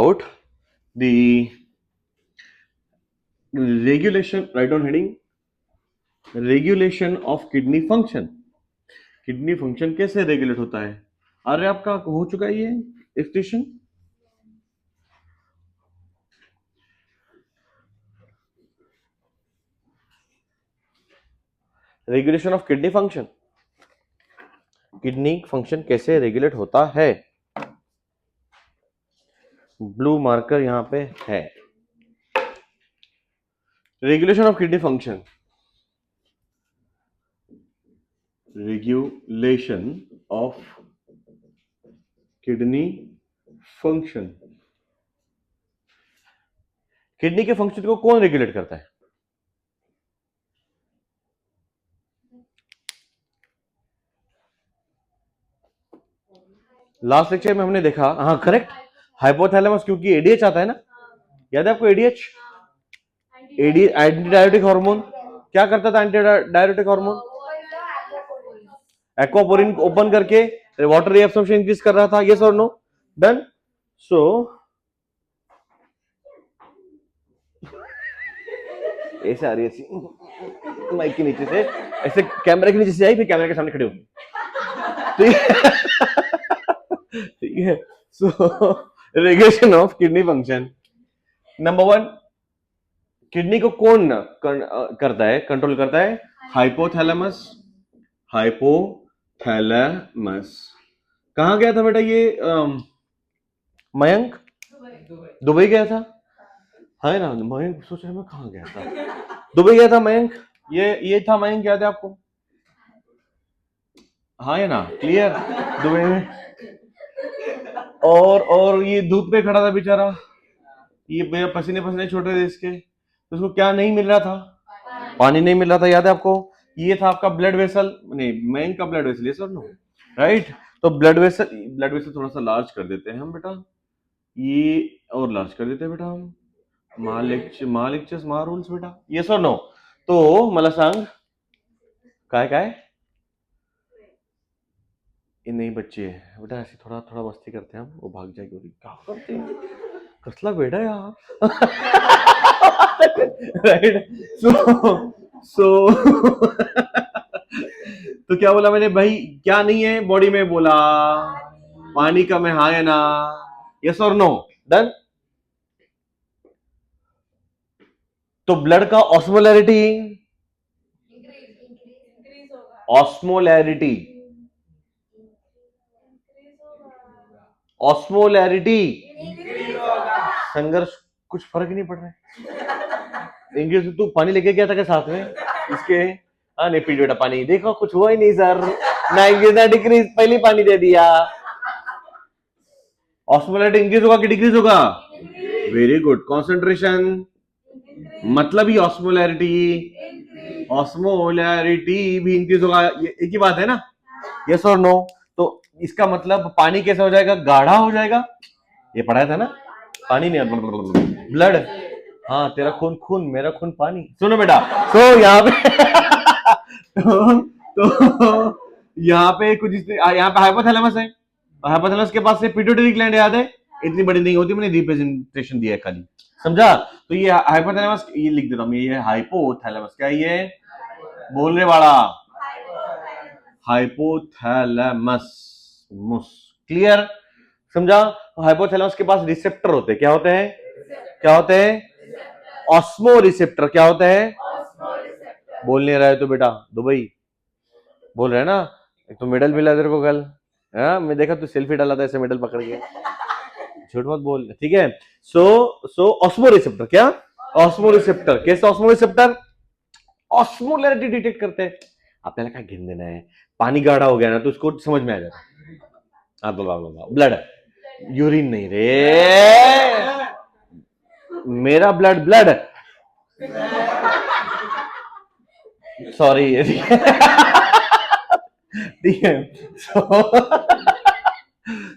About the regulation, right on heading, regulation of kidney function. Kidney function कैसे regulate होता है? अरे आपका हो चुका है ये expression. Regulation of kidney function, kidney function कैसे रेगुलेट होता है. ब्लू मार्कर यहां पे है. Regulation of kidney function, regulation of kidney function. Kidney के फंक्शन को कौन रेगुलेट करता है? लास्ट लेक्चर में हमने देखा, हाँ करेक्ट, हाइपोथैलेमस, क्योंकि एडीएच आता है ना, याद है आपको एडीएच? एंटी डायरेटिक हार्मोन क्या करता था? Anti diuretic hormone aquaporin open करके वाटर रिएब्सॉर्प्शन इंक्रीज कर रहा था. यस और नो? डन. सो ऐसे आ रही है माइक के नीचे से, ऐसे कैमरे के नीचे से आई, फिर कैमरे के सामने खड़े होंगे. ठीक है. So regulation of kidney function. Number one, kidney को कौन करता है, कंट्रोल करता है? हाइपोथैलेमस. हाइपोथैलेमस. कहां गया था बेटा ये मयंक? दुबई गया था, है ना? मयंक सोच रहा मैं कहां गया था. दुबई गया था मयंक. ये था मयंक, याद है आपको? हाँ है ना, क्लियर. दुबई में. और ये धूप पे खड़ा था बेचारा, ये मेरा पसीने पसीने छोटे थे इसके, तो उसको क्या नहीं मिल रहा था? पानी नहीं मिल रहा था, याद है आपको? ये था आपका ब्लड वेसल, नहीं मयंक का ब्लड वेसल, ये सर नो, राइट. तो ब्लड वेसल थोड़ा सा लार्ज कर देते हैं हम बेटा, ये और लार्ज कर देते हैं बेटा हम. महालेक्चर्स महारूल्स बेटा, ये सर नो. तो मला सांग काय ये नहीं बच्चे बेटा, ऐसे थोड़ा थोड़ा मस्ती करते हैं हम, वो भाग जाएगी. क्या करते हैं, कसला बेटा यार. राइट. सो तो क्या बोला मैंने भाई, क्या नहीं है बॉडी में? बोला पानी कम है, हाँ या ना? यस और नो? डन. तो ब्लड का ऑस्मोलैरिटी, ऑस्मोलैरिटी, ऑस्मोलैरिटी संघर्ष, कुछ फर्क ही नहीं पड़ रहा है. इंग्लिश तू पानी लेके गया था क्या साथ में इसके? हाँ नहीं पी बेटा पानी, देखो कुछ हुआ ही नहीं सर, ना इंक्रीज ना डिक्रीज, पहले पानी दे दिया. ऑस्मोलैरिटी इंक्रीज होगा कि डिक्रीज होगा? Very good. कॉन्सेंट्रेशन मतलब ही ऑस्मोलैरिटी भी इंक्रीज होगा, ये एक ही बात है ना? यस और नो? तो इसका मतलब पानी कैसा हो जाएगा? गाढ़ा हो जाएगा. ये पढ़ाया था ना, पानी नहीं ब्लड. हाँ तेरा खून खून, मेरा खून पानी. सुनो बेटा, तो यहाँ पे यहाँ पे कुछ यहाँ पे हाइपोथैलेमस है, हाइपोथैलेमस के पास से पिट्यूटरी ग्लैंड, याद है? इतनी बड़ी नहीं होती, मैंने रिप्रेजेंटेशन दिया है खाली, समझा? तो ये हाइपोथैलेमस, ये लिख देता हूँ, ये हाइपोथैलेमस. क्या ये बोलने वाला? हाइपोथैलेमस. क्लियर, समझा? हाइपोथैलेमस के पास रिसेप्टर होते हैं. क्या होते हैं? क्या होते हैं? Osmo receptor. क्या होते हैं? बोल नहीं रहा है तो बेटा दुबई बोल रहे हैं ना. एक तो मेडल मिला तेरे को कल, हाँ मैं देखा तू सेल्फी डाला था ऐसे मेडल पकड़ के, झूठ मत बोल, ठीक है. सो ऑस्मो रिसेप्टर. क्या ऑस्मो रिसेप्टर? कैसे ऑस्मो रिसेप्टर ऑस्मोलैरिटी डिटेक्ट करते हैं? आपल्याला काय घेणं देणं आहे? पानी गाढ़ा हो गया ना तो उसको समझ में आ जाता है. हाँ बोला ब्लड, यूरिन नहीं रे, मेरा ब्लड ब्लड, सॉरी. ठीक है.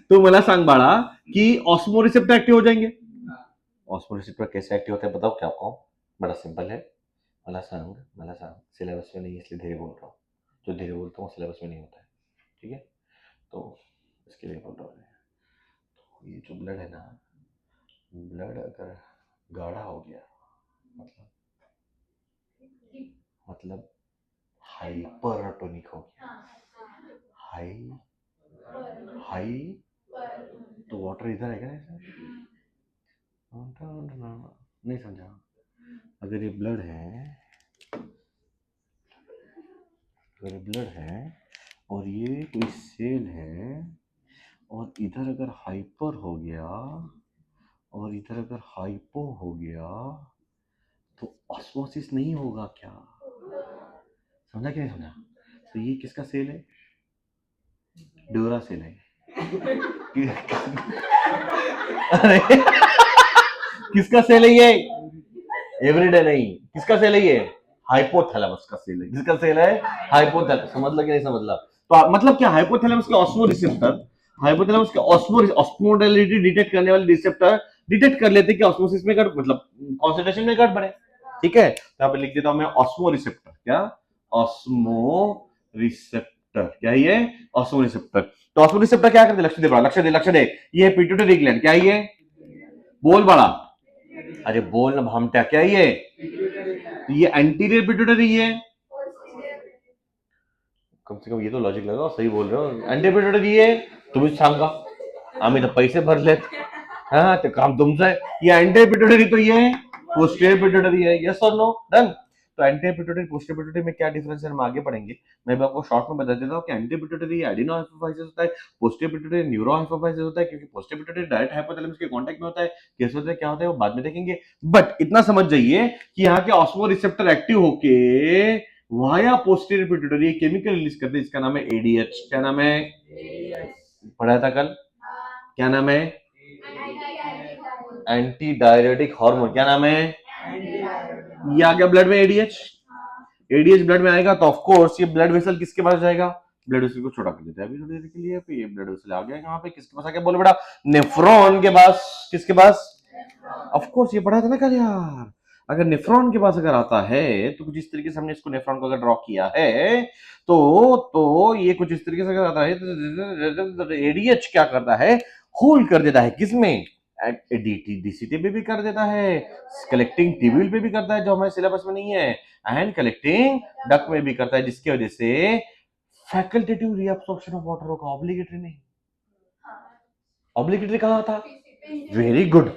तो मला सांग बाळा कि ऑस्मो रिसेप्टर एक्टिव हो जाएंगे. ऑस्मो रिसेप्टर कैसे एक्टिव होते हैं बताओ क्या आपको? बड़ा सिंपल है. मला सांग, सिलेबस में नहीं इसलिए धीरे बोल रहा हूँ, जो धीरे बोलता हूँ सिलेबस में नहीं होता है, ठीक है? तो इसके लिए बोल रहा हूँ. तो ये जो ब्लड है ना, ब्लड अगर गाढ़ा हो गया मतलब हाइपरटोनिक हो गया, हाई तो वाटर इधर है क्या? नहीं समझा। अगर ये ब्लड है, और ये कोई सेल है और इधर अगर हाइपर हो गया और इधर अगर हाइपो हो गया तो ऑस्मोसिस नहीं होगा क्या? समझा कि नहीं समझा? तो ये किसका सेल है? ड्यूरा सेल है। अरे किसका सेल है ये? एवरीडे नहीं, किसका सेल है ये? हाइपोथैलेमस का सेल है। किसका सेल है? हाइपोथैलेमस। समझ लगे नहीं समझ ला? तो मतलब क्या, हाइपोथैलेमस के ऑस्मो रिसेप्टर, हाइपोथैलेमस के ऑस्मोडैलिटी डिटेक्ट करने वाले रिसेप्टर डिटेक्ट कर लेते कि ऑस्मोसिस में मतलब कॉन्सेंट्रेशन में गड़बड़ है। ठीक है, तो यहाँ पे लिख देता हूं मैं ऑस्मो रिसेप्टर। क्या? Osmo receptor. क्या ये? Osmo receptor. तो ऑस्मो रिसेप्टर क्या करते? लक्ष्य दे बड़ा, लक्ष्य दे। ये पिट्यूटरी ग्लैंड। क्या ये? बोल बड़ा। अरे बोल ना भामटा, क्या ये? ये एंटीरियर पिट्यूटरी है। कम से कम ये तो लॉजिक लगाओ, सही बोल रहे हो। एंटीरियर पिट्यूटरी है, तुम्ही सांगा आम्ही तर पैसे भरलेत। हाँ ते काम तुमचं आहे। ये एंटीरियर पिट्यूटरी तो ये है, पोस्टीरियर पिट्यूटरी है। यस और नो? डन। तो एंटीरियर पिट्यूटरी पोस्टीरियर पिट्यूटरी में क्या डिफरेंस है हम आगे पढ़ेंगे। मैं आपको शॉर्ट में बता देता हूँ कि एंटीरियर पिट्यूटरी एडिनो हाइपोफाइसिस होता है, पोस्टीरियर पिट्यूटरी न्यूरो हाइपोफाइसिस होता है, क्योंकि पोस्टीरियर पिट्यूटरी डायरेक्ट हाइपोथैलेमस के कांटेक्ट में होता है। कैसे होता है, क्या होता है, वो बाद में देखेंगे। बट इतना समझ जाइए कि यहाँ के ऑस्मो रिसेप्टर एक्टिव होके via posterior pituitary chemical release करते हैं, इसका नाम है एडीएच। क्या नाम है? पढ़ा था कल। क्या नाम है? Anti diuretic hormone. क्या नाम है? ये आ गया ब्लड में एडीएच। एडीएच ब्लड में आएगा तो ऑफ कोर्स ये ब्लड वेसल किसके पास जाएगा? ब्लड वेसल को छोटा कर देता है अभी थोड़ी देर के लिए। पे ये ब्लड वेसल आ गया यहाँ पे, किसके पास आ गया? बोलो बेटा। नेफ्रॉन के पास। किसके पास? ऑफ कोर्स ये पढ़ा था ना कल यार। अगर नेफ्रॉन के पास अगर आता है तो कुछ इस तरीके से हमने इसको नेफ्रॉन को अगर ड्रॉ किया है तो ये कुछ इस तरीके से अगर आता है तो एडीएच क्या करता है? होल्ड कर देता है किसमें? डीसीटी पे भी कर देता है, कलेक्टिंग ट्यूब्यूल पे भी करता है जो हमारे सिलेबस में नहीं है, एंड कलेक्टिंग डक्ट में भी करता है, जिसकी वजह से फैकल्टेटिव रीअब्सॉर्प्शन ऑफ वाटर होगा, ऑब्लिगेटरी नहीं। ऑब्लिगेटरी कहां था? Very good.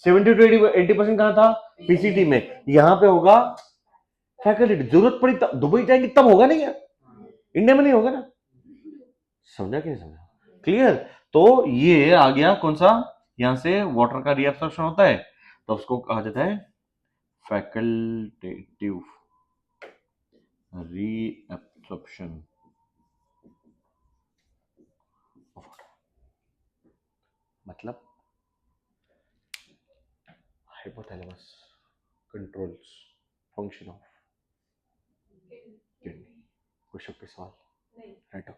70 to 80% कहां था? पीसीटी में। यहां पे होगा फैकल्टेटिव। जरूरत पड़ी तब दुबई जाएंगे तब होगा, नहीं यार, इंडिया में नहीं होगा ना। समझा कि नहीं समझा? क्लियर? तो ये आ गया कौन सा? यहां से वाटर का रीअब्सॉर्प्शन होता है तो उसको कहा जाता है फैकल्टेटिव रीअब्सॉर्प्शन ऑफ वाटर। मतलब hypothalamus controls function of kidney. Question पे सवाल राइट।